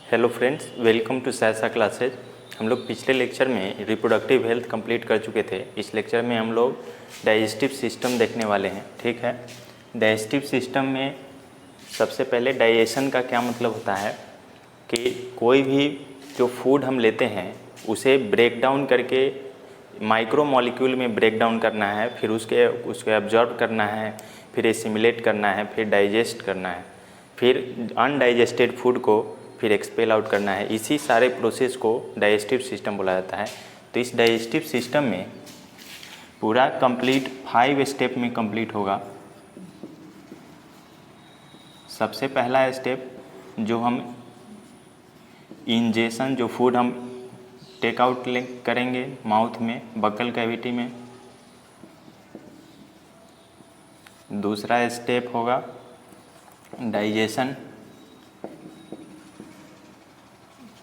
Hello friends, welcome to सायसा classes. हम लोग पिछले लेक्चर में रिप्रोडक्टिव हेल्थ कंप्लीट कर चुके थे। इस लेक्चर में हम लोग डाइजेस्टिव सिस्टम देखने वाले हैं। ठीक है, डाइजेस्टिव सिस्टम में सबसे पहले डाइजेशन का क्या मतलब होता है कि कोई भी जो फूड हम लेते हैं उसे ब्रेक डाउन करके माइक्रो मॉलिक्यूल में ब्रेक डाउन करना है, फिर उसको एब्जॉर्ब करना है, फिर एसिमिलेट करना है, फिर डाइजेस्ट करना है, फिर अनडाइजेस्टेड फूड को फिर एक्सपेल आउट करना है। इसी सारे प्रोसेस को डाइजेस्टिव सिस्टम बोला जाता है। तो इस डाइजेस्टिव सिस्टम में पूरा कंप्लीट 5 स्टेप में कंप्लीट होगा। सबसे पहला स्टेप जो हम इंजेशन, जो फूड हम टेक आउट करेंगे माउथ में, बकल कैविटी में। दूसरा स्टेप होगा डाइजेशन,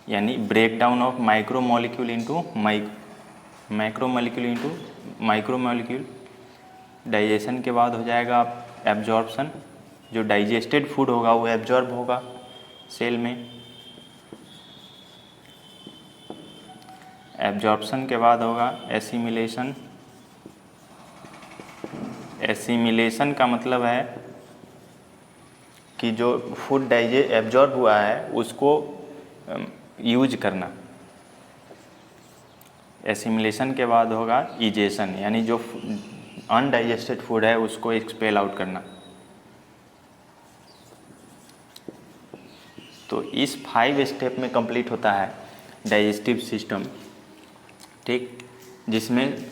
यानी break down of micro molecule into micro molecule. Digestion के बाद हो जाएगा एब्जॉर्प्शन, जो डाइजेस्टेड फूड होगा वो एब्जॉर्ब होगा सेल में। एब्जॉर्प्शन के बाद होगा एसिमिलेशन। एसिमिलेशन का मतलब है कि जो फूड एब्जॉर्ब हुआ है उसको यूज करना। एसिमिलेशन के बाद होगा इजेशन, यानी जो अनडाइजेस्टेड फूड है उसको एक्सपेल आउट करना। तो इस 5 स्टेप में कंप्लीट होता है डाइजेस्टिव सिस्टम। ठीक, जिसमें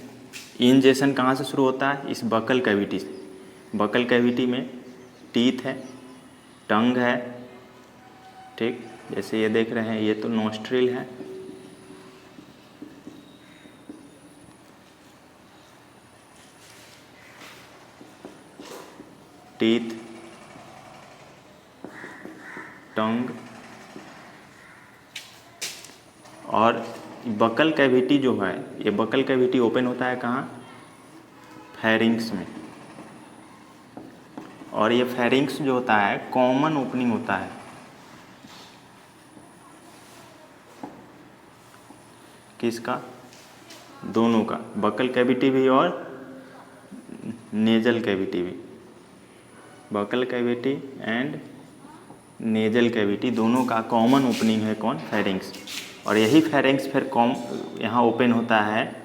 इंजेशन कहाँ से शुरू होता है? इस बकल कैविटी से। बकल कैविटी में टीथ है, टंग है। ठीक, जैसे ये देख रहे हैं, ये तो नोस्ट्रिल है। टीथ, टंग, और बकल कैविटी जो है, ये बकल कैविटी ओपन होता है कहाँ? फेरिंग्स में। और ये फेरिंग्स जो होता है कॉमन ओपनिंग होता है। किसका? दोनों का, बकल कैविटी भी और नेजल कैविटी भी। Buccal cavity and nasal cavity दोनों का कॉमन ओपनिंग है कौन? फेरिंग्स। और यही फेरिंग्स फिर यहाँ ओपन होता है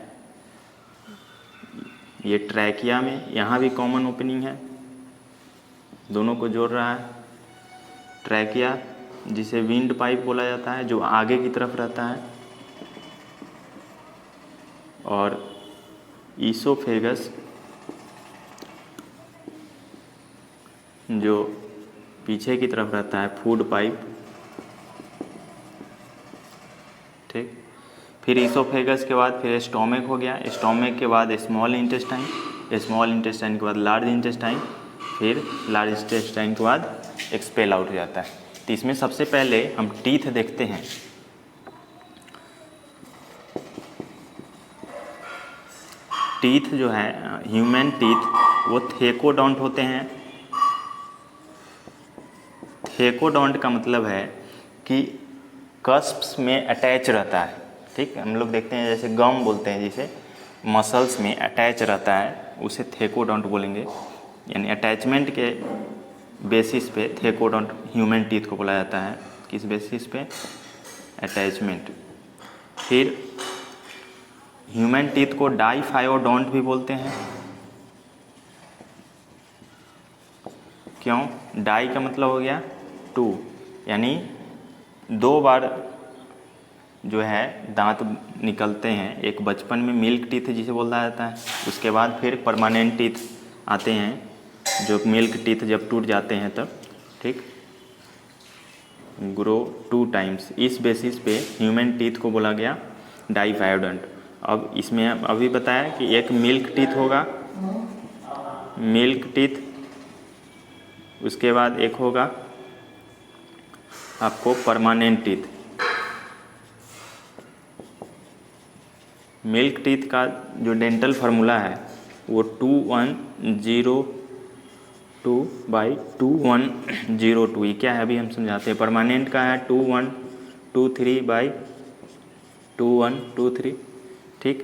ये ट्रैकिया में। यहाँ भी कॉमन ओपनिंग है, दोनों को जोड़ रहा है ट्रैकिया, जिसे विंड पाइप बोला जाता है, जो आगे की तरफ रहता है। और ईसोफेगस जो पीछे की तरफ रहता है, फूड पाइप। ठीक, फिर ईसोफेगस के बाद फिर स्टोमक हो गया। स्टोमक के बाद स्मॉल इंटेस्टाइन, स्मॉल इंटेस्टाइन के बाद लार्ज इंटेस्टाइन, फिर लार्ज इंटेस्टाइन के बाद एक्सपेल आउट हो जाता है। तो इसमें सबसे पहले हम टीथ देखते हैं। टीथ जो है ह्यूमन टीथ, वो थेकोडोंट होते हैं। थेकोडोंट का मतलब है कि कस्प्स में अटैच रहता है। ठीक, हम लोग देखते हैं जैसे गम बोलते हैं, जिसे मसल्स में अटैच रहता है उसे थेकोडोंट बोलेंगे। यानी अटैचमेंट के बेसिस पे थेकोडोंट ह्यूमन टीथ को बोला जाता है। किस बेसिस पे? अटैचमेंट। फिर ह्यूमन टीथ को डाइफायोडोंट भी बोलते हैं। क्यों? डाई का मतलब हो गया 2, यानी 2 बार जो है दांत निकलते हैं। एक बचपन में मिल्क टीथ जिसे बोला जाता है, उसके बाद फिर परमानेंट टीथ आते हैं, जो मिल्क टीथ जब टूट जाते हैं तब। ठीक, ग्रो 2 टाइम्स। इस बेसिस पे ह्यूमन टीथ को बोला गया डाइफायोडोंट। अब इसमें अभी बताया कि एक मिल्क टीथ होगा, मिल्क टीथ, उसके बाद एक होगा आपको परमानेंट टीथ। मिल्क टीथ का जो डेंटल फार्मूला है वो 2102/2102। ये क्या है अभी हम समझाते हैं। परमानेंट का है 21 2123, ठीक।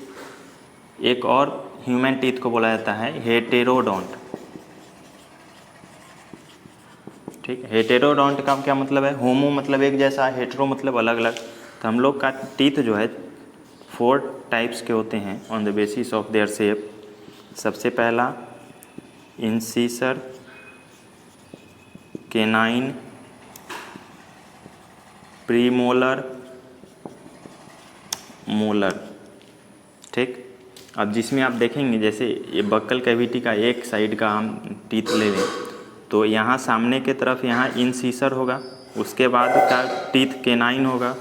एक और ह्यूमन टीथ को बोला जाता है हेटेरोडोंट, ठीक। हेटेरोडोंट का क्या मतलब है? होमो मतलब एक जैसा, हेटेरो मतलब अलग अलग। तो हम लोग का टीथ जो है 4 टाइप्स के होते हैं on the basis of their shape. सबसे पहला इंसीसर, केनाइन, प्रीमोलर, मोलर, ठीक। अब जिसमें आप देखेंगे जैसे ये बक्कल कैविटी का एक साइड का हम टीथ ले लें तो यहाँ सामने के तरफ यहाँ इंसीसर होगा, उसके बाद का टीथ केनाइन होगा,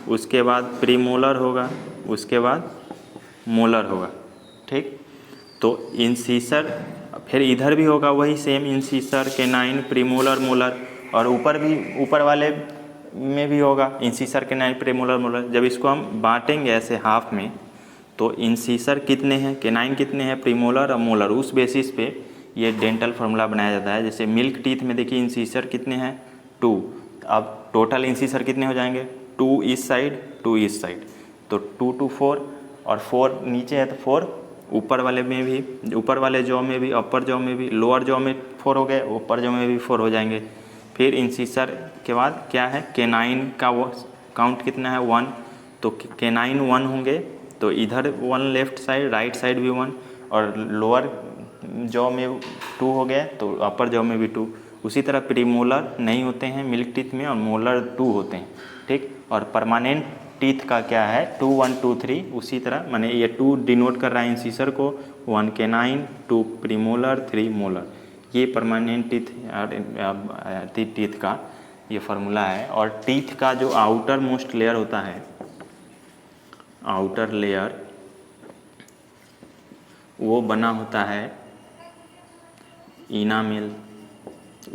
उसके बाद प्रीमोलर होगा, उसके बाद मोलर होगा, ठीक। तो इंसीसर फिर इधर भी होगा वही सेम इंसीसर, केनाइन, प्रीमोलर, मोलर, और ऊपर वाले में भी होगा इंसीसर, केनाइन, प्रीमोलर, मोलर। जब इसको हम बांटेंगे ऐसे हाफ में तो इंसीसर कितने हैं, केनाइन कितने हैं, प्रीमोलर और मोलर, उस बेसिस पे ये डेंटल फार्मूला बनाया जाता है। जैसे मिल्क टीथ में देखिए इंसीसर कितने हैं 2, अब टोटल इंसीसर कितने हो जाएंगे 2 इस साइड 2 इस साइड, तो 2 to 4, और 4 नीचे है तो 4 ऊपर वाले में भी, ऊपर वाले जॉ में भी, अपर जॉ में भी, लोअर जॉ में 4 हो गए, ऊपर जॉ में भी 4 हो जाएंगे। फिर इंसीसर के बाद क्या है, केनाइन का वो काउंट कितना है 1, तो केनाइन 1 होंगे, तो इधर 1 लेफ्ट साइड, राइट साइड भी 1, और लोअर जॉ में 2 हो गए तो अपर जॉ में भी 2। उसी तरह प्रीमोलर नहीं होते हैं मिल्क टीथ में, और मोलर 2 होते हैं, ठीक। और परमानेंट टीथ का क्या है 2 1 2 3, उसी तरह माने ये 2 डिनोट कर रहा है इंसीसर को, 1 केनाइन, 2 प्रीमोलर, 3 मोलर, ये परमानेंट टीथ का ये फार्मूला है। और टीथ का जो आउटर मोस्ट लेयर होता है, आउटर लेयर, वो बना होता है इनामेल,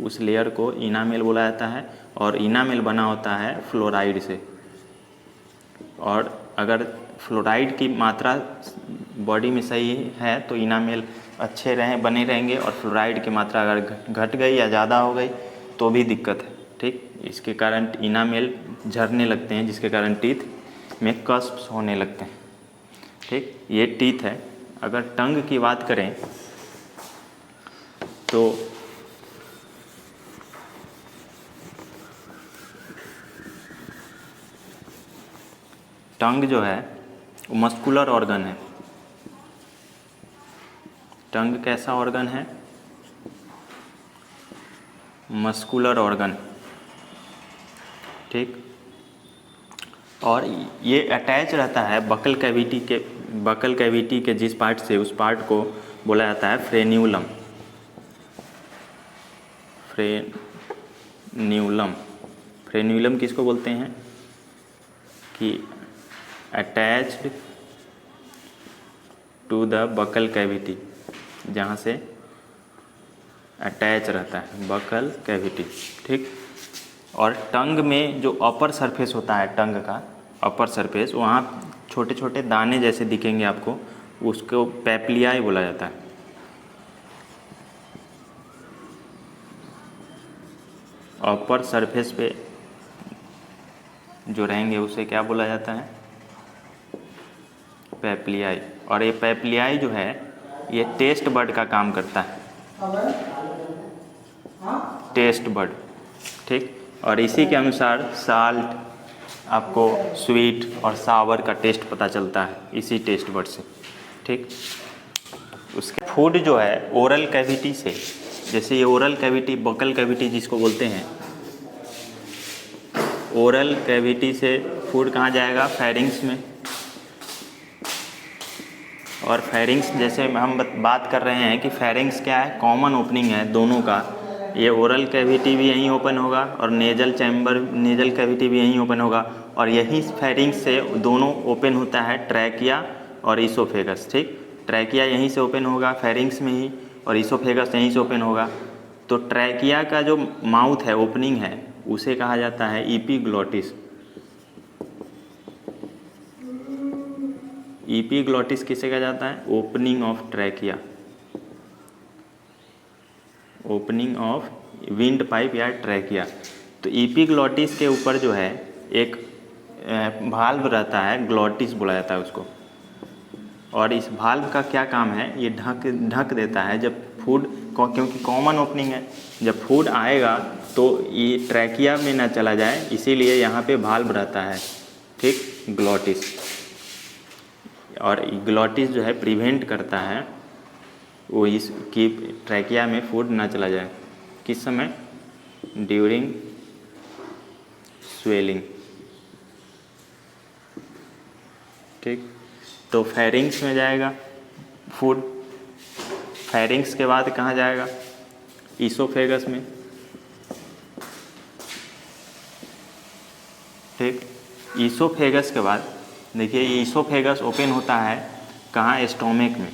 उस लेयर को इनामेल बोला जाता है, और इनामेल बना होता है फ्लोराइड से। और अगर फ्लोराइड की मात्रा बॉडी में सही है तो इनामेल अच्छे बने रहेंगे, और फ्लोराइड की मात्रा अगर घट गई या ज़्यादा हो गई तो भी दिक्कत है, ठीक। इसके कारण इनामेल झड़ने लगते हैं, जिसके कारण टीथ में कस्प्स होने लगते हैं, ठीक। ये टीथ है। अगर टंग की बात करें तो टंग जो है वो मस्कुलर ऑर्गन है। टंग कैसा ऑर्गन है, मस्कुलर ऑर्गन, ठीक। और ये अटैच रहता है बकल कैविटी के जिस पार्ट से, उस पार्ट को बोला जाता है फ्रेन्यूलम। फ्रेन्यूलम किसको बोलते हैं कि attached to the buccal cavity, जहाँ से अटैच रहता है बकल कैविटी, ठीक। और टंग में जो अपर सरफेस होता है, टंग का अपर सरफेस, वहाँ छोटे छोटे दाने जैसे दिखेंगे आपको, उसको पैप्लियाई बोला जाता है। अपर सरफेस पे जो रहेंगे उसे क्या बोला जाता है, पैप्लियाई। और ये पैप्लियाई जो है ये टेस्ट बड का काम करता है, टेस्ट बड, ठीक। और इसी के अनुसार साल्ट, आपको स्वीट और सावर का टेस्ट पता चलता है इसी टेस्ट बड से, ठीक। उसके फूड जो है ओरल कैविटी से, जैसे ये ओरल कैविटी, बकल कैविटी जिसको बोलते हैं, ओरल कैविटी से फूड कहाँ जाएगा, फेरिंग्स में। और फेरिंग्स जैसे हम बात कर रहे हैं कि फेरिंग्स क्या है, कॉमन ओपनिंग है दोनों का, ये ओरल कैविटी भी यहीं ओपन होगा और नेजल कैविटी भी यहीं ओपन होगा, और यही फेरिंग्स से दोनों ओपन होता है ट्रैकिया और इसोफेगस, ठीक। ट्रैकिया यहीं से ओपन होगा फेरिंग्स में ही, और इसोफेगस यहीं से ओपन होगा। तो ट्रैकिया का जो माउथ है, ओपनिंग है, उसे कहा जाता है इपीग्लॉटिस। इपीग्लॉटिस किसे कहा जाता है, opening of trachea, opening of wind pipe या ट्रैकिया। तो इपीग्लॉटिस के ऊपर जो है एक भाल्व रहता है, ग्लॉटिस बोला जाता है उसको। और इस भाल्व का क्या काम है, ये ढक देता है जब फूड, क्योंकि कॉमन ओपनिंग है, जब फूड आएगा तो ये ट्रैकिया में ना चला जाए, इसीलिए यहाँ पे भाल्व रहता है, ठीक, ग्लॉटिस। और ग्लॉटिस जो है प्रिवेंट करता है वो इसकी ट्रैकिया में फूड ना चला जाए। किस समय? ड्यूरिंग स्वेलिंग, ठीक। तो फेरिंग्स में जाएगा फूड, फेरिंग्स के बाद कहाँ जाएगा? ईसोफेगस में, ठीक। ईसोफेगस के बाद देखिए ईसोफेगस ओपन होता है कहाँ? स्टोमक में।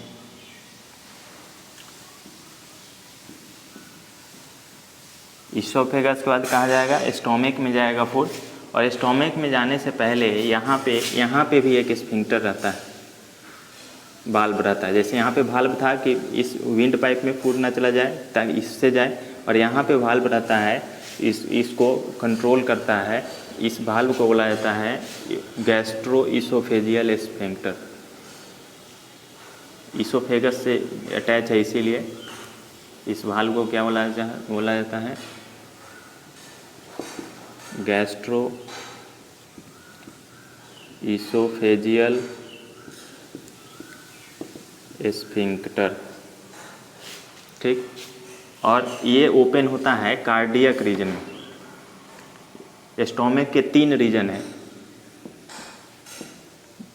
ईसोफेगस के बाद कहाँ जाएगा? स्टोमक में जाएगा फूड। और स्टोमक में जाने से पहले यहाँ पे भी एक स्फिंक्टर रहता है, वाल्व रहता है। जैसे यहाँ पे वाल्व था कि इस विंड पाइप में फूड ना चला जाए ताकि इससे जाए, और यहाँ पे वाल्व रहता है इसको कंट्रोल करता है। इस वाल्व को बोला जाता है गैस्ट्रोइसोफेजियल स्फिंक्टर। ईसोफेगस से अटैच है, इसीलिए इस वाल्व को क्या बोला जाता है? गैस्ट्रोइसोफेजियल स्फिंक्टर, ठीक। और ये ओपन होता है कार्डियक रीजन में। स्टोमक के 3 रीजन है।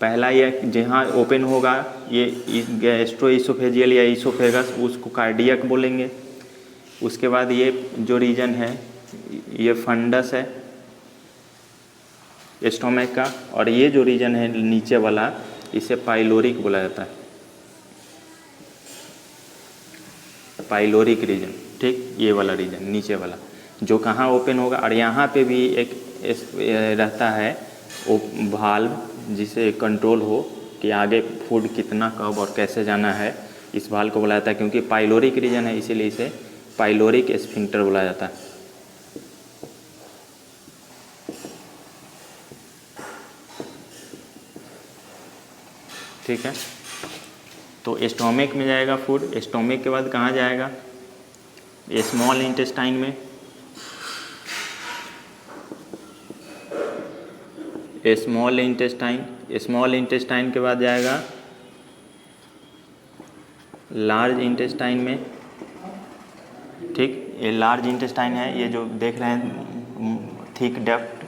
पहला ये जहाँ ओपन होगा ये गैस्ट्रोइसोफेजियल या ईसोफेगस, उसको कार्डियक बोलेंगे। उसके बाद ये जो रीजन है ये फंडस है स्टोमक का, और ये जो रीजन है नीचे वाला इसे पाइलोरिक बोला जाता है, पाइलोरिक रीजन, ठीक। ये वाला रीजन नीचे वाला जो कहाँ ओपन होगा। और यहाँ पे भी एक रहता है वाल्व जिसे कंट्रोल हो कि आगे फूड कितना, कब और कैसे जाना है। इस वाल्व को बोला जाता है, क्योंकि पाइलोरिक रीजन है इसीलिए इसे पाइलोरिक स्फिंक्टर बोला जाता है, ठीक है। तो स्टोमक में जाएगा फूड। स्टोमक के बाद कहाँ जाएगा? स्मॉल इंटेस्टाइन में। स्मॉल इंटेस्टाइन के बाद जाएगा लार्ज इंटेस्टाइन में, ठीक। ये लार्ज इंटेस्टाइन है, ये जो देख रहे हैं थिक डक्ट।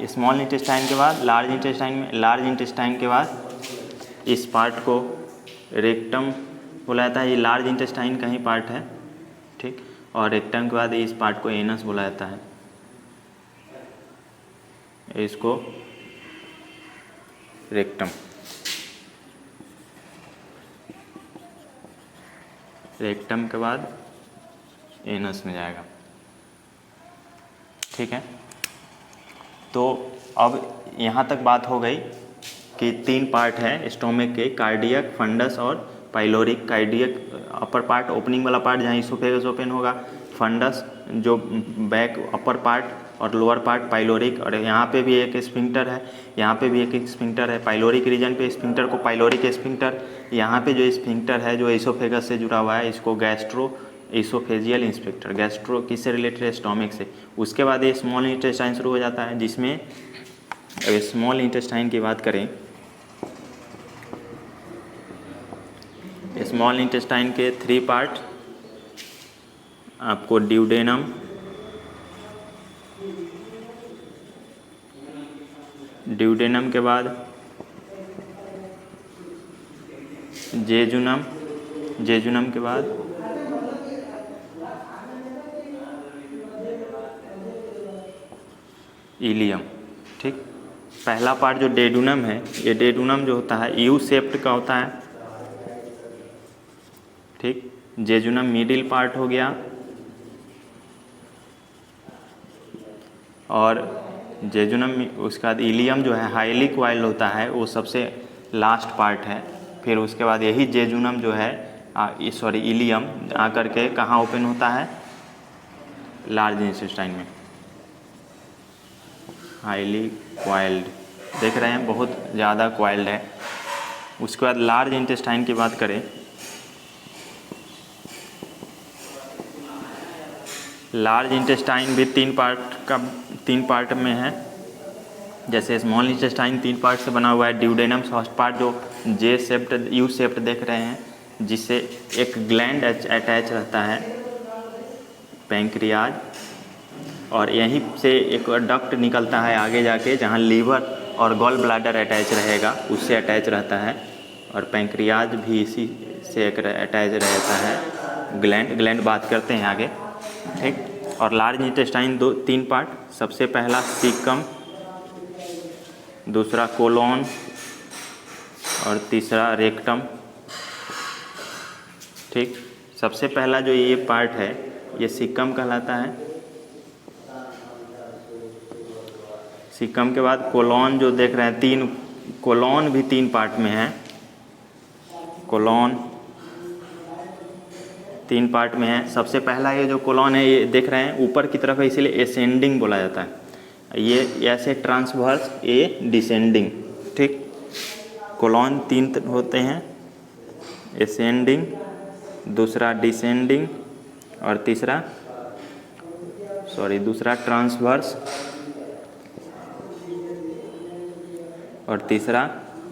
स्मॉल इंटेस्टाइन के बाद लार्ज इंटेस्टाइन के बाद इस पार्ट को रेक्टम बोला जाता है। ये लार्ज इंटेस्टाइन का ही पार्ट है, ठीक। और रेक्टम के बाद इस पार्ट को एनस बोला जाता है, इसको रेक्टम। रेक्टम के बाद एनस में जाएगा, ठीक है। तो अब यहाँ तक बात हो गई कि 3 पार्ट है स्टोमक के, कार्डियक, फंडस और pyloric. Cardiac upper part, opening वाला पार्ट जहाँ ईसोफेगस ओपन होगा, फंडस जो बैक अपर पार्ट, और लोअर पार्ट पाइलोरिक। और यहाँ पे भी एक स्फिंक्टर है, यहाँ पे भी एक स्फिंक्टर है। पाइलोरिक रीजन पे स्फिंक्टर को पाइलोरिक स्फिंक्टर, यहाँ पे जो स्फिंक्टर है जो ईसोफेगस से जुड़ा हुआ है इसको गैस्ट्रो ईसोफेजियल स्फिंक्टर। गैस्ट्रो किससे रिलेटेड है? स्टोमक से। उसके बाद ये स्मॉल इंटेस्टाइन शुरू हो जाता है, जिसमें स्मॉल इंटेस्टाइन की बात करें, स्मॉल इंटेस्टाइन के 3 पार्ट आपको ड्यूडेनम, ड्यूडेनम के बाद जेजुनम, जेजुनम के बाद इलियम, ठीक। पहला पार्ट जो डेडुनम है, ये डेडुनम जो होता है यू शेप्ड का होता है, ठीक। जेजुनम मिडिल पार्ट हो गया, और जेजुनम, उसके बाद इलियम जो है हाईली क्वाइल्ड होता है, वो सबसे लास्ट पार्ट है। फिर उसके बाद यही जेजुनम जो है इलियम आकर के कहाँ ओपन होता है? लार्ज इंटेस्टाइन में। हाईली क्वाइल्ड, देख रहे हैं बहुत ज़्यादा क्वाइल्ड है। उसके बाद लार्ज इंटेस्टाइन की बात करें, लार्ज इंटेस्टाइन भी तीन पार्ट में है। जैसे स्मॉल इंटेस्टाइन 3 पार्ट से बना हुआ है। ड्यूडेनम फर्स्ट पार्ट जो जे शेप्ड यू शेप्ड देख रहे हैं, जिससे एक ग्लैंड अटैच रहता है, पैंक्रियाज, और यहीं से एक डक्ट निकलता है आगे जाके, जहाँ लीवर और गॉल ब्लैडर अटैच रहेगा, उससे अटैच रहता है। और पैंक्रियाज भी इसी से एक अटैच रहता है। ग्लैंड बात करते हैं आगे, ठीक। और लार्ज इंटेस्टाइन 3 पार्ट, सबसे पहला सीकम, दूसरा कोलोन और तीसरा रेक्टम, ठीक। सबसे पहला जो ये पार्ट है ये सीकम कहलाता है। सीकम के बाद कोलोन जो देख रहे हैं, कोलोन भी 3 पार्ट में है। कोलोन 3 पार्ट में है। सबसे पहला ये जो कोलोन है ये देख रहे हैं ऊपर की तरफ है, इसीलिए एसेंडिंग बोला जाता है। ये ऐसे ट्रांसवर्स, ये डिसेंडिंग, ठीक। कोलोन 3 होते हैं, एसेंडिंग, दूसरा डिसेंडिंग और दूसरा ट्रांसवर्स और तीसरा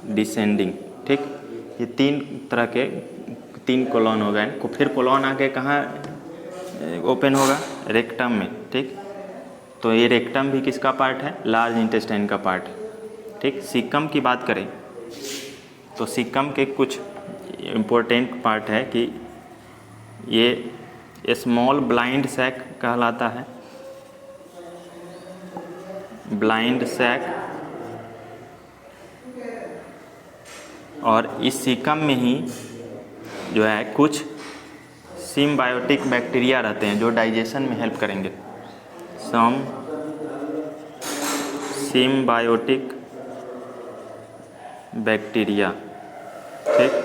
डिसेंडिंग, ठीक। ये 3 तरह के 3 कोलोन हो गए। फिर कोलोन आके कहाँ ओपन होगा? रेक्टम में, ठीक। तो ये रेक्टम भी किसका पार्ट है? लार्ज इंटेस्टाइन का पार्ट, ठीक। सीकम की बात करें तो सीकम के कुछ इम्पोर्टेंट पार्ट है कि ये स्मॉल ब्लाइंड सैक कहलाता है। ब्लाइंड सैक, और इस सीकम में ही जो है कुछ सिम्बायोटिक बैक्टीरिया रहते हैं जो डाइजेशन में हेल्प करेंगे। सम सिम्बायोटिक बैक्टीरिया, ठीक।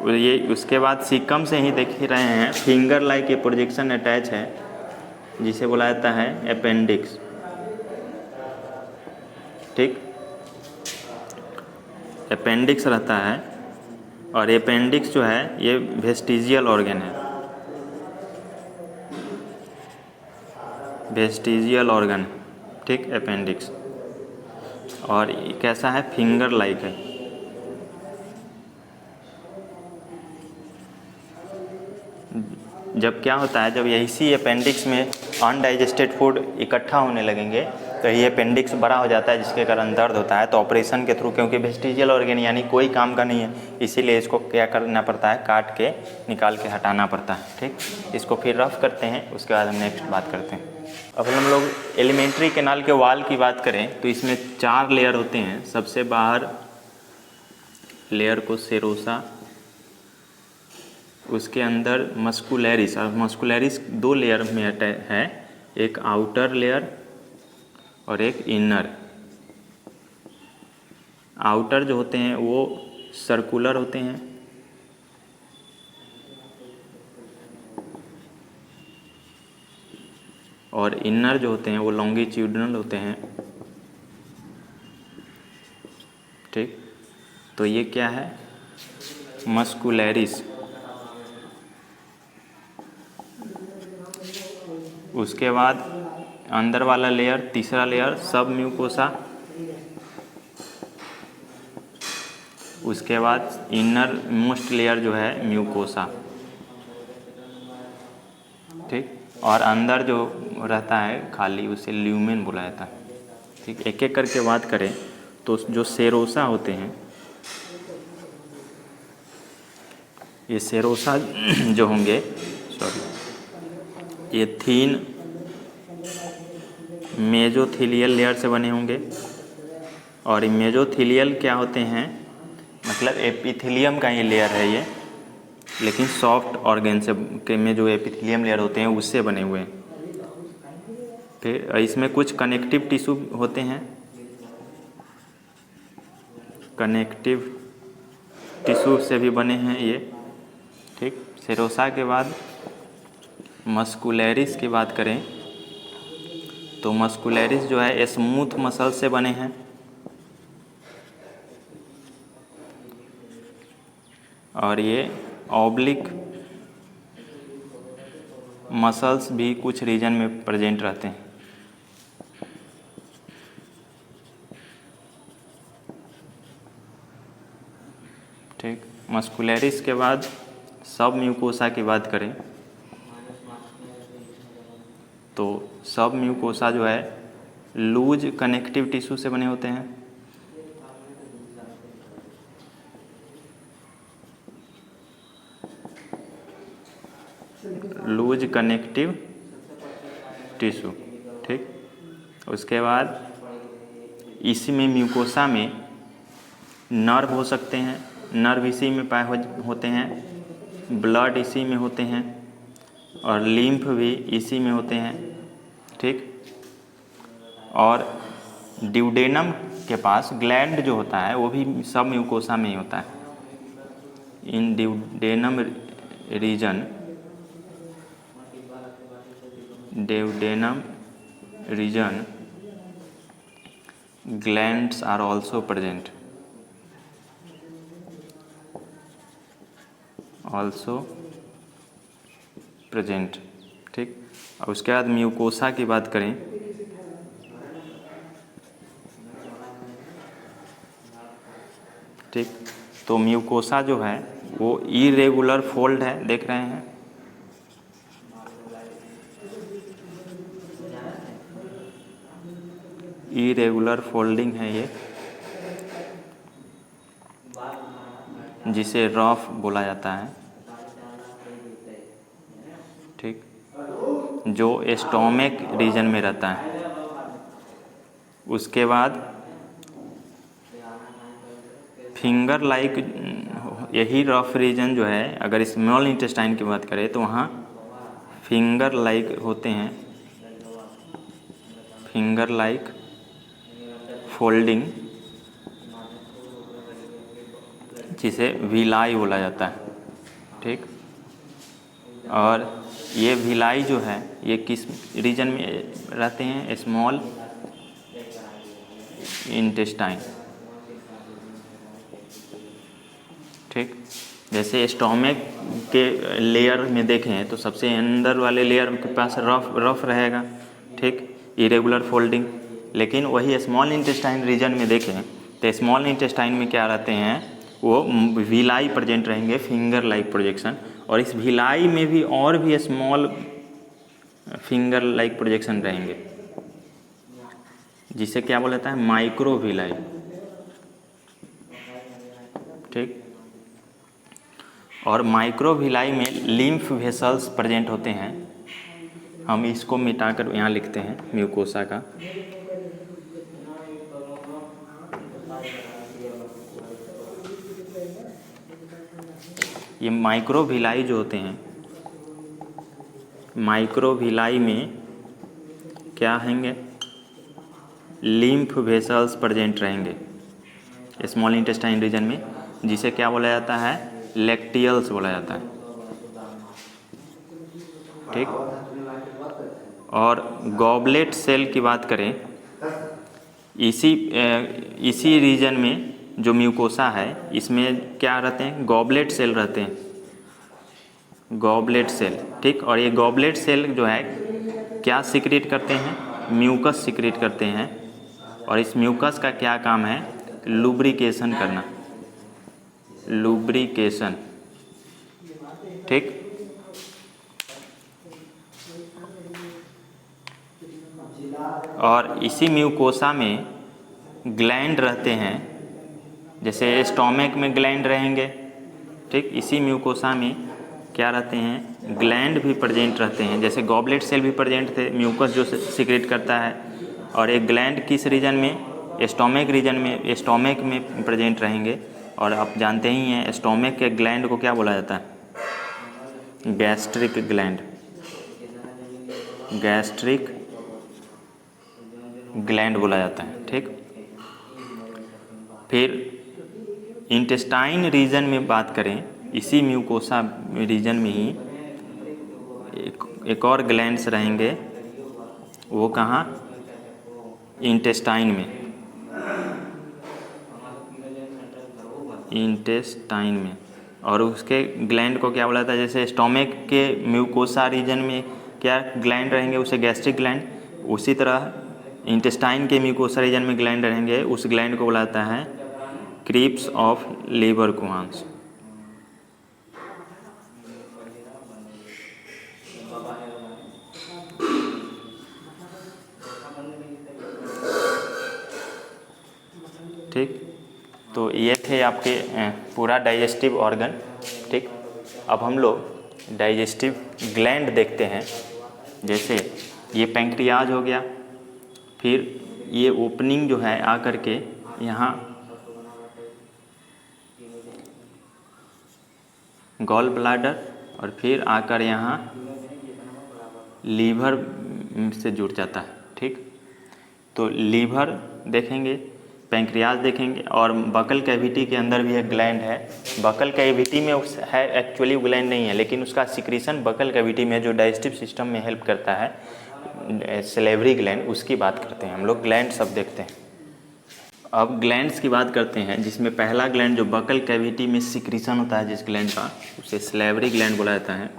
ये उसके बाद सीकम से ही देख ही रहे हैं finger like a projection attach है, जिसे बोला जाता है अपेंडिक्स, ठीक। अपेंडिक्स रहता है, और अपेंडिक्स जो है ये वेस्टिजियल ऑर्गन है। वेस्टिजियल ऑर्गन, ठीक, अपेंडिक्स। और कैसा है? फिंगर लाइक है। जब क्या होता है, जब इसी अपेंडिक्स में अनडाइजेस्टेड फूड इकट्ठा होने लगेंगे तो ये अपेंडिक्स बड़ा हो जाता है, जिसके कारण दर्द होता है। तो ऑपरेशन के थ्रू, क्योंकि वेस्टिजियल ऑर्गन यानी कोई काम का नहीं है, इसीलिए इसको क्या करना पड़ता है? काट के निकाल के हटाना पड़ता है, ठीक। इसको फिर रफ करते हैं, उसके बाद हम नेक्स्ट बात करते हैं। अब हम लोग एलिमेंट्री कैनाल के वाल की बात करें तो इसमें 4 लेयर होते हैं। सबसे बाहर लेयर को सेरोसा, उसके अंदर मस्कुलैरिस, और मस्कुलैरिस 2 लेयर में है, एक आउटर लेयर और एक इनर। आउटर जो होते हैं वो सर्कुलर होते हैं, और इनर जो होते हैं वो लॉन्गिट्यूडिनल होते हैं, ठीक। तो ये क्या है? मस्कुलैरिस। उसके बाद अंदर वाला लेयर, तीसरा लेयर सब म्यूकोसा। उसके बाद इनर मोस्ट लेयर जो है म्यूकोसा, ठीक। और अंदर जो रहता है खाली, उसे ल्यूमेन बोला जाता है, ठीक। एक एक करके बात करें तो जो सेरोसा होते हैं, ये सेरोसा जो होंगे, ये थीन मेजोथीलियल लेयर से बने होंगे। और ये मेजोथीलियल क्या होते हैं? मतलब एपिथेलियम का ये लेयर है ये, लेकिन सॉफ्ट ऑर्गन से में जो एपिथेलियम लेयर होते हैं उससे बने हुए हैं। फिर इसमें कुछ कनेक्टिव टिश्यू होते हैं, कनेक्टिव टिश्यू से भी बने हैं ये, ठीक। सेरोसा के बाद मस्कुलैरिस की बात करें तो मस्कुलरिस जो है स्मूथ मसल से बने हैं, और ये ऑब्लिक मसल्स भी कुछ रीजन में प्रेजेंट रहते हैं। ठीक, मस्कुलरिस के बाद सब म्यूकोसा की बात करें तो सब म्यूकोसा जो है लूज कनेक्टिव टिश्यू से बने होते हैं। लूज कनेक्टिव टिश्यू, ठीक। उसके बाद इसी में म्यूकोसा में नर्व हो सकते हैं, नर्व इसी में पाए होते हैं, ब्लड इसी में होते हैं, और लिम्फ भी इसी में होते हैं, ठीक। और ड्यूडेनम के पास ग्लैंड जो होता है वो भी सब म्यूकोसा में ही होता है। In duodenum region glands are also present, ठीक। अब उसके बाद म्यूकोसा की बात करें ठीक, तो म्यूकोसा जो है वो इरेगुलर फोल्ड है, देख रहे हैं। इरेगुलर फोल्डिंग है ये, जिसे रफ बोला जाता है, ठीक, जो स्टोमक रीजन में रहता है। उसके बाद फिंगर लाइक, यही रफ रीजन जो है, अगर स्मॉल इंटेस्टाइन की बात करें तो वहाँ फिंगर लाइक होते हैं, फिंगर लाइक फोल्डिंग, जिसे विलाई बोला जाता है, ठीक। और ये विलाई जो है ये किस रीजन में रहते हैं? स्मॉल इंटेस्टाइन, ठीक। जैसे स्टोमक के लेयर में देखें तो सबसे अंदर वाले लेयर के पास रफ रहेगा, ठीक, इरेगुलर फोल्डिंग। लेकिन वही स्मॉल इंटेस्टाइन रीजन में देखें तो स्मॉल इंटेस्टाइन में क्या रहते हैं? वो विलाई प्रेजेंट रहेंगे, फिंगर लाइक प्रोजेक्शन। और इस विलाई में भी और भी स्मॉल फिंगर लाइक प्रोजेक्शन रहेंगे, जिसे क्या बोला जाता है? माइक्रो विलाई, ठीक। और माइक्रो विलाई में लिम्फ वेसल्स प्रेजेंट होते हैं। हम इसको मिटाकर यहाँ लिखते हैं म्यूकोसा का। ये माइक्रो विलाई जो होते हैं, माइक्रो विलाई में क्या होंगे? लिम्फ वेसल्स प्रेजेंट रहेंगे स्मॉल इंटेस्टाइन रीजन में, जिसे क्या बोला जाता है? लैक्टियल्स बोला जाता है, ठीक। और गॉबलेट सेल की बात करें, इसी रीजन में जो म्यूकोसा है इसमें क्या रहते हैं? गॉबलेट सेल रहते हैं, गॉबलेट सेल, ठीक। और ये गॉबलेट सेल जो है क्या सिक्रीट करते हैं? म्यूकस सिक्रीट करते हैं। और इस म्यूकस का क्या काम है? लुब्रिकेशन करना, लुब्रिकेशन, ठीक। और इसी म्यूकोसा में ग्लैंड रहते हैं, जैसे स्टोमक में ग्लैंड रहेंगे, ठीक। इसी म्यूकोसा में क्या रहते हैं? ग्लैंड भी प्रेजेंट रहते हैं। जैसे गॉबलेट सेल भी प्रेजेंट थे, म्यूकस जो सिक्रेट करता है। और एक ग्लैंड किस रीजन में? स्टोमक रीजन में, स्टोमक में प्रेजेंट रहेंगे। और आप जानते ही हैं स्टोमक के ग्लैंड को क्या बोला जाता है? गैस्ट्रिक ग्लैंड, गैस्ट्रिक ग्लैंड बोला जाता है, ठीक। फिर इंटेस्टाइन रीजन में बात करें, इसी म्यूकोसा रीजन में ही एक और ग्लैंड्स रहेंगे। वो कहाँ? इंटेस्टाइन में और उसके ग्लैंड को क्या बोला था, जैसे स्टोमक के म्यूकोसा रीजन में क्या ग्लैंड रहेंगे उसे गैस्ट्रिक ग्लैंड, उसी तरह इंटेस्टाइन के म्यूकोसा रीजन में ग्लैंड रहेंगे, उस ग्लैंड को बुलाता है क्रीप्स ऑफ लीवरकुहान्स। ठीक, तो ये थे आपके पूरा डाइजेस्टिव ऑर्गन। ठीक, अब हम लोग डाइजेस्टिव ग्लैंड देखते हैं। जैसे ये पैंक्रियाज हो गया, फिर ये ओपनिंग जो है आकर के यहाँ गॉल ब्लैडर और फिर आकर यहाँ लीवर से जुड़ जाता है। ठीक, तो लीवर देखेंगे, पैंक्रियाज देखेंगे और बकल कैविटी के अंदर भी एक ग्लैंड है। बकल कैविटी में उस है एक्चुअली ग्लैंड नहीं है, लेकिन उसका सिक्रीशन बकल कैविटी में जो डाइजेस्टिव सिस्टम में हेल्प करता है, सलेवरी ग्लैंड, उसकी बात करते हैं हम लोग। ग्लैंड सब देखते हैं। अब ग्लैंड्स की बात करते हैं, जिसमें पहला ग्लैंड जो बकल कैविटी में सिक्रीशन होता है जिस ग्लैंड का, उसे सलेवरी ग्लैंड बोला जाता है।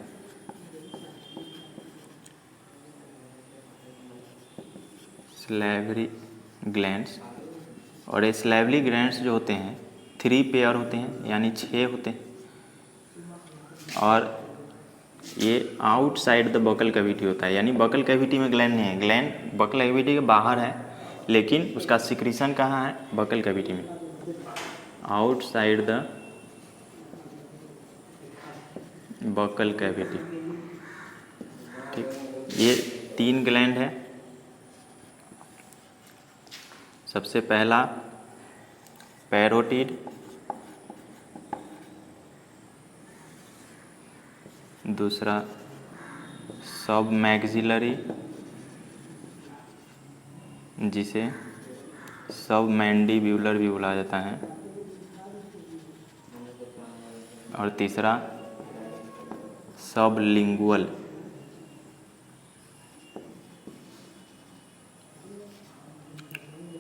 सलेवरी ग्लैंड्स, और ये सलेवरी ग्लैंड्स जो होते हैं 3 पेयर होते हैं, यानी 6 होते हैं, और ये आउटसाइड द बकल कैविटी होता है, यानी बकल कैविटी में ग्लैंड नहीं है। ग्लैंड बकल कैविटी के बाहर है, लेकिन उसका सिक्रीशन कहाँ है, बकल कैविटी में, आउटसाइड द बकल कैविटी। ठीक, ये 3 ग्लैंड है। सबसे पहला पैरोटिड, दूसरा सब मैक्सिलरी, जिसे सब मैंडिब्यूलर भी बोला जाता है, और तीसरा सब लिंगुअल।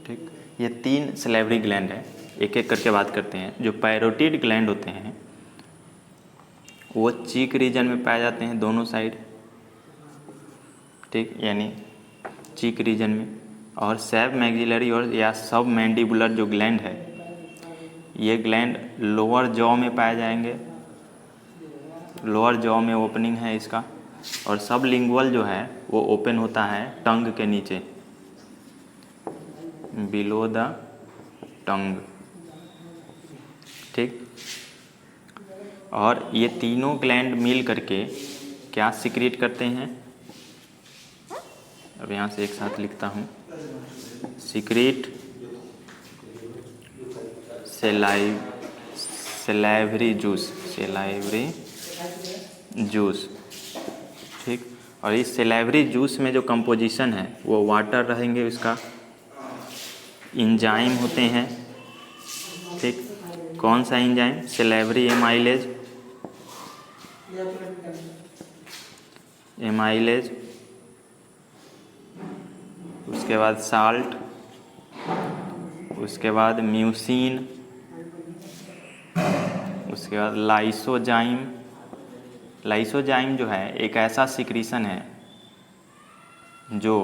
ठीक, ये 3 सलेवरी ग्लैंड है। एक एक करके बात करते हैं। जो पैरोटिड ग्लैंड होते हैं वो चीक रीजन में पाए जाते हैं, दोनों साइड। ठीक, यानी चीक रीजन में। और सब मैक्सिलरी और या सब मैंडिबुलर जो ग्लैंड है, ये ग्लैंड लोअर जॉ में पाए जाएंगे, लोअर जॉ में ओपनिंग है इसका। और सब लिंगुअल जो है वो ओपन होता है टंग के नीचे, बिलो द टंग। ठीक, और ये तीनों ग्लैंड मिल करके क्या सिक्रीट करते हैं, अब यहाँ से एक साथ लिखता हूँ, सिक्रीट सलाइवरी जूस। ठीक, और इस सलाइवरी जूस में जो कंपोजिशन है वो वाटर रहेंगे, उसका इंजाइम होते हैं। ठीक, कौन सा इंजाइम, सलाइवरी एमाइलेज, उसके बाद साल्ट, उसके बाद म्यूसिन, उसके बाद लाइसोजाइम। लाइसोजाइम जो है एक ऐसा सिक्रीशन है जो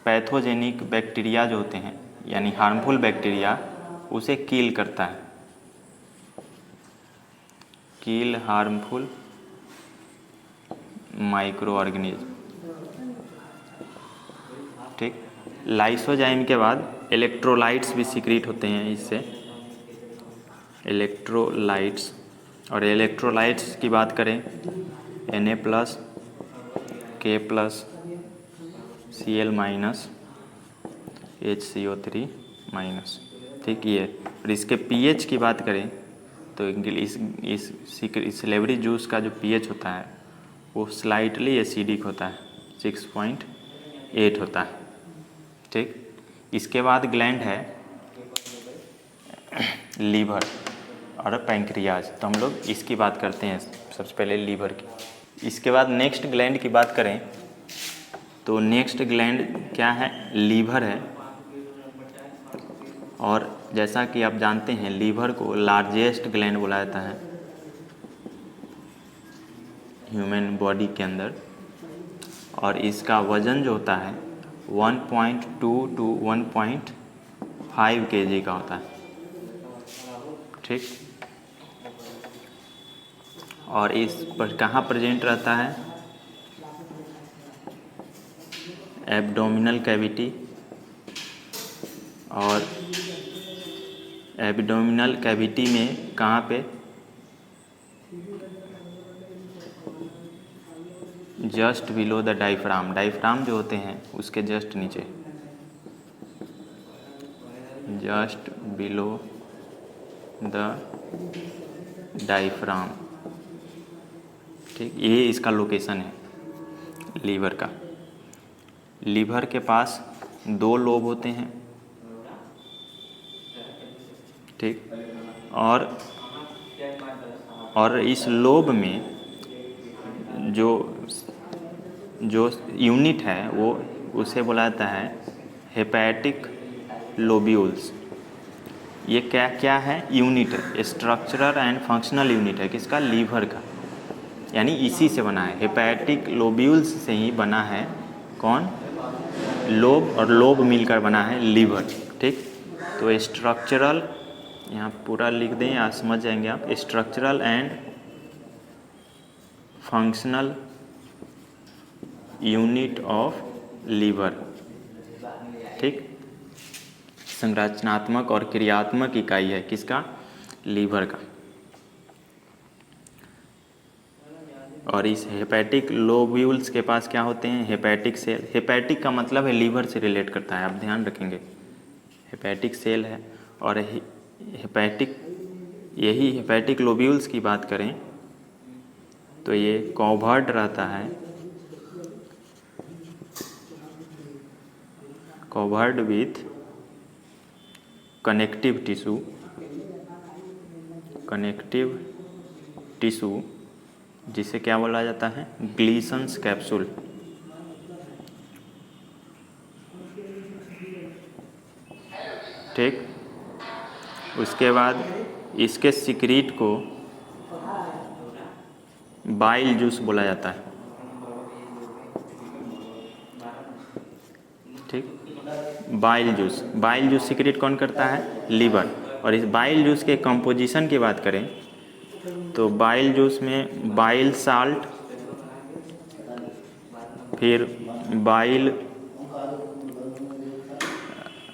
पैथोजेनिक बैक्टीरिया जो होते हैं, यानी हार्मफुल बैक्टीरिया, उसे किल करता है, किल हार्मफुल माइक्रो ऑर्गेनिज्म। ठीक, लाइसोजाइम के बाद इलेक्ट्रोलाइट्स भी सिक्रीट होते हैं इससे, इलेक्ट्रोलाइट्स। और इलेक्ट्रोलाइट्स की बात करें, Na+, K+, Cl-, HCO3-। ठीक, ये। और इसके pH की बात करें तो इस सलेवरी जूस का जो pH होता है वो स्लाइटली एसिडिक होता है, 6.8 होता है। ठीक, इसके बाद ग्लैंड है लीवर और पैंक्रियाज, तो हम लोग इसकी बात करते हैं सबसे पहले लीवर की। इसके बाद नेक्स्ट ग्लैंड की बात करें तो नेक्स्ट ग्लैंड क्या है, लीवर है, और जैसा कि आप जानते हैं लीवर को लार्जेस्ट ग्लैंड बोला जाता है ह्यूमन बॉडी के अंदर, और इसका वज़न जो होता है 1.2 to 1.5 kg का होता है, ठीक। और इस पर कहाँ प्रेजेंट रहता है? एब्डोमिनल कैविटी, और एब्डोमिनल कैविटी में कहाँ पे? Just below the diaphragm, diaphragm जो होते हैं उसके जस्ट नीचे, जस्ट बिलो द डायफ्राम, ठीक। ये इसका लोकेशन है लीवर का। लीवर के पास 2 लोब होते हैं, ठीक। और इस लोब में जो यूनिट है वो उसे बोला जाता है हेपेटिक लोब्यूल्स। ये क्या क्या है? यूनिट है, स्ट्रक्चरल एंड फंक्शनल यूनिट है किसका? लीवर का। यानी इसी से बना है, हेपेटिक लोब्यूल्स से ही बना है कौन? लोब, और लोब मिलकर बना है लीवर, ठीक। तो स्ट्रक्चरल, यहाँ पूरा लिख दें या समझ जाएंगे आप, structural and functional unit of liver, ठीक। संरचनात्मक और क्रियात्मक इकाई है किसका? लीवर का। और इस हेपेटिक लोब्यूल्स के पास क्या होते हैं? Hepatic cell. हेपेटिक का मतलब है लीवर से रिलेट करता है, आप ध्यान रखेंगे। हेपेटिक सेल है, और हेपेटिक, यही हेपेटिक लोब्यूल्स की बात करें तो ये कवर्ड रहता है, कवर्ड विथ कनेक्टिव टिश्यू, जिसे क्या बोला जाता है? ग्लीसन्स कैप्सूल, ठीक। उसके बाद इसके सिक्रीट को बाइल जूस बोला जाता है, ठीक। बाइल जूस सिक्रीट कौन करता है? लीवर। और इस बाइल जूस के कंपोजिशन की बात करें तो बाइल जूस में बाइल साल्ट, फिर बाइल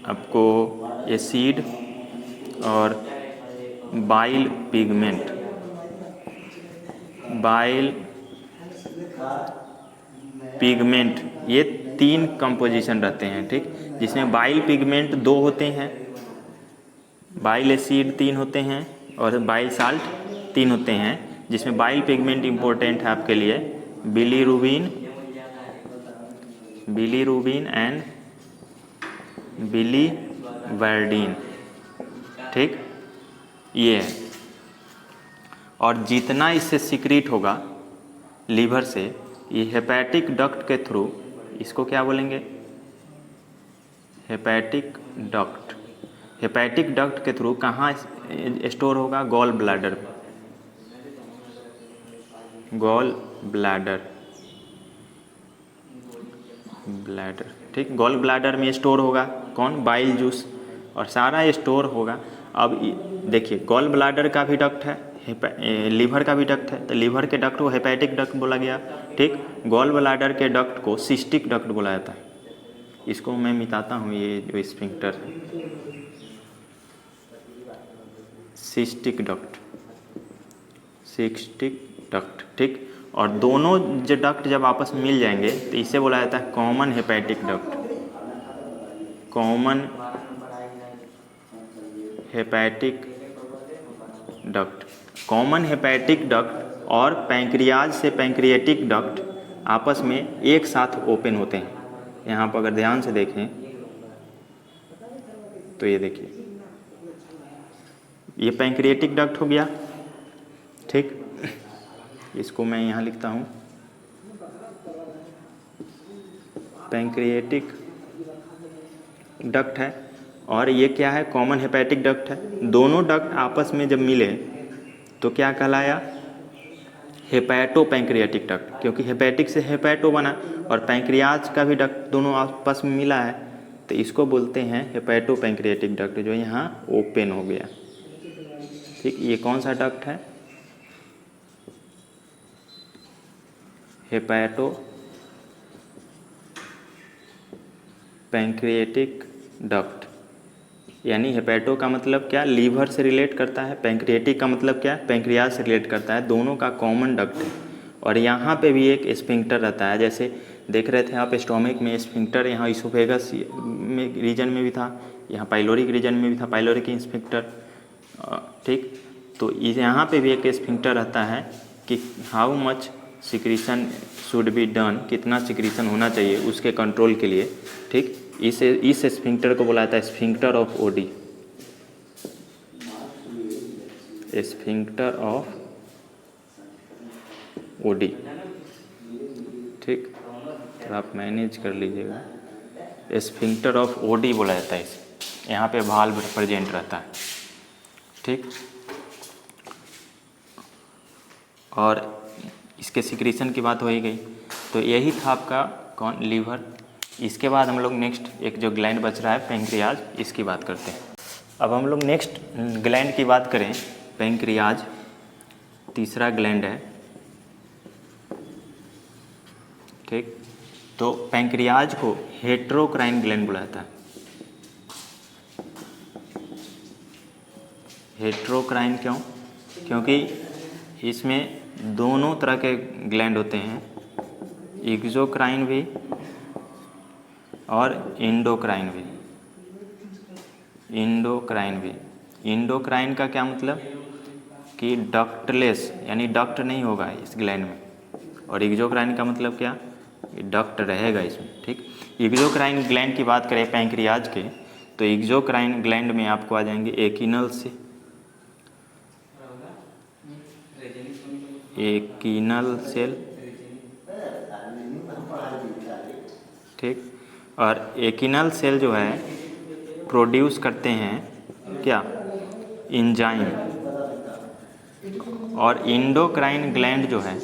आपको एसिड, और बाइल पिगमेंट, ये 3 कंपोजिशन रहते हैं, ठीक। जिसमें बाइल पिगमेंट 2 होते हैं, बाइल एसिड 3 होते हैं, और बाइल साल्ट 3 होते हैं। जिसमें बाइल पिगमेंट इम्पोर्टेंट है आपके लिए, बिलीरुबिन एंड बिलीवर्डिन, ठीक। ये है। और जितना इससे सिक्रीट होगा लीवर से, ये हेपेटिक डक्ट के थ्रू, इसको क्या बोलेंगे? हेपेटिक डक्ट के थ्रू कहाँ स्टोर होगा? गॉल ब्लैडर, ठीक। गॉल ब्लैडर में स्टोर होगा कौन? बाइल जूस, और सारा स्टोर होगा। अब देखिए, गॉल ब्लैडर का भी डक्ट है, लीवर का भी डक्ट है, तो लीवर के डक्ट को हेपेटिक डक्ट बोला गया, ठीक। गॉल ब्लैडर के डक्ट को सिस्टिक डक्ट बोला जाता है। इसको मैं मिटाता हूँ, ये जो स्फिंक्टर है, सिस्टिक डक्ट, ठीक। और दोनों जो डक्ट जब आपस में मिल जाएंगे तो इसे बोला जाता है common hepatic duct, common hepatic duct और पैंक्रियाज से पैंक्रिएटिक डक्ट आपस में एक साथ ओपन होते हैं। यहाँ पर अगर ध्यान से देखें तो ये देखिए, ये पैंक्रिएटिक डक्ट हो गया, ठीक। इसको मैं यहाँ लिखता हूँ, पैंक्रिएटिक डक्ट है और ये क्या है, कॉमन हेपेटिक डक्ट है। दोनों डक्ट आपस में जब मिले तो क्या कहलाया, हेपेटो पैंक्रियाटिक डक्ट, क्योंकि हेपेटिक से हेपेटो बना और पैंक्रियाज का भी डक्ट दोनों आपस में मिला है, तो इसको बोलते हैं हेपेटो पैंक्रियाटिक डक्ट, जो यहाँ ओपन हो गया। ठीक, ये कौन सा डक्ट है, हेपेटो पैंक्रियाटिक डक्ट। यानी हेपेटो का मतलब क्या, लीवर से रिलेट करता है, पैंक्रियाटिक का मतलब क्या, पैंक्रियाज से रिलेट करता है, दोनों का कॉमन डक्ट है। और यहाँ पे भी एक स्फिंक्टर रहता है, जैसे देख रहे थे आप स्टोमिक में स्फिंक्टर, यहाँ इसोफेगस में रीजन में भी था, यहाँ पाइलोरिक रीजन में भी था, पाइलोरिक स्फिंक्टर। ठीक, तो यहाँ पे भी एक स्फिंक्टर रहता है कि how much secretion should be done, कितना सिक्रीशन होना चाहिए उसके कंट्रोल के लिए। ठीक, इस स्फिंक्टर को बोला जाता है sphincter of OD, sphincter of OD. ठीक, तो आप मैनेज कर लीजिएगा, स्फिंक्टर ऑफ ओडी बोला जाता है इसे। यहाँ पे वाल्व प्रेजेंट रहता है। ठीक, और इसके सिक्रीशन की बात हो ही गई, तो यही था आपका कौन, लीवर। इसके बाद हम लोग नेक्स्ट एक जो ग्लैंड बच रहा है पैंक्रियाज, इसकी बात करते हैं। अब हम लोग नेक्स्ट ग्लैंड की बात करें, पैंक्रियाज तीसरा ग्लैंड है। ठीक, तो पैंक्रियाज को हेट्रोक्राइन ग्लैंड बुलाया जाता है। हेट्रोक्राइन क्यों, क्योंकि इसमें दोनों तरह के ग्लैंड होते हैं, एक्सोक्राइन भी और इंडोक्राइन भी। इंडोक्राइन भी, इंडोक्राइन का क्या मतलब कि डक्टलेस, यानी डक्ट नहीं होगा इस ग्लैंड में, और एक्सोक्राइन का मतलब क्या, डक्ट रहेगा इसमें। ठीक, एक्सोक्राइन ग्लैंड की बात करें पैंक्रियाज के, तो एक्सोक्राइन ग्लैंड में आपको आ जाएंगे एकिनल से, एकिनल सेल। ठीक, और एकिनल सेल जो है प्रोड्यूस करते हैं क्या, एंजाइम। और इंडोक्राइन ग्लैंड जो है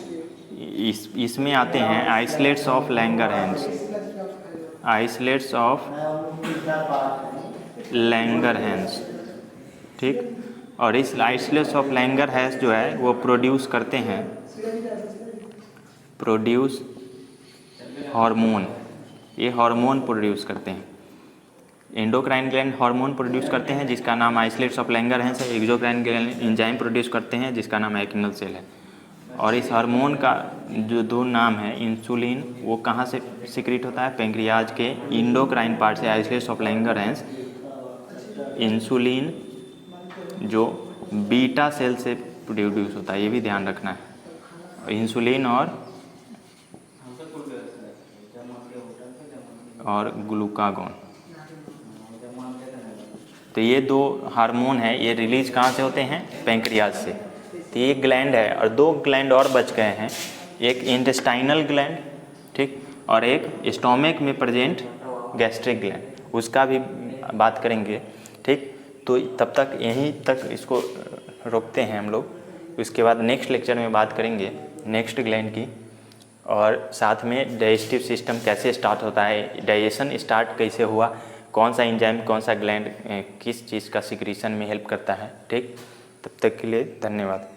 इसमें आते हैं islets of Langerhans, islets of Langerhans. ठीक, और इस आइसलेट्स ऑफ लैंगरहैंस जो है वो प्रोड्यूस करते हैं, प्रोड्यूस हार्मोन, ये हार्मोन प्रोड्यूस करते हैं। एंडोक्राइन ग्लैंड हार्मोन प्रोड्यूस करते हैं जिसका नाम आइसलेट्स ऑफ लैंगरहैंस है, एक्सोक्राइन ग्लैंड एंजाइम प्रोड्यूस करते हैं जिसका नाम एकिनल सेल है। और इस हार्मोन का जो दो नाम है, इंसुलिन, वो कहाँ से सिक्रीट होता है, पैंक्रियाज के इंडोक्राइन पार्ट से, आइसलेट्स ऑफ लैंगरहैंस। इंसुलिन जो बीटा सेल से प्रोड्यूस होता है, ये भी ध्यान रखना है। इंसुलिन और ग्लूकागॉन, तो ये दो हार्मोन है, ये रिलीज कहाँ से होते हैं, पैंक्रियाज से। तो ये ग्लैंड है, और दो ग्लैंड और बच गए हैं, एक इंटेस्टाइनल ग्लैंड, ठीक, और एक स्टोमक में प्रेजेंट गैस्ट्रिक ग्लैंड, उसका भी बात करेंगे। ठीक, तो तब तक यहीं तक इसको रोकते हैं हम लोग। उसके बाद नेक्स्ट लेक्चर में बात करेंगे नेक्स्ट ग्लैंड की, और साथ में डाइजेस्टिव सिस्टम कैसे स्टार्ट होता है, डाइजेशन स्टार्ट कैसे हुआ, कौन सा एंजाइम कौन सा ग्लैंड किस चीज़ का सिक्रीशन में हेल्प करता है। ठीक, तब तक के लिए धन्यवाद।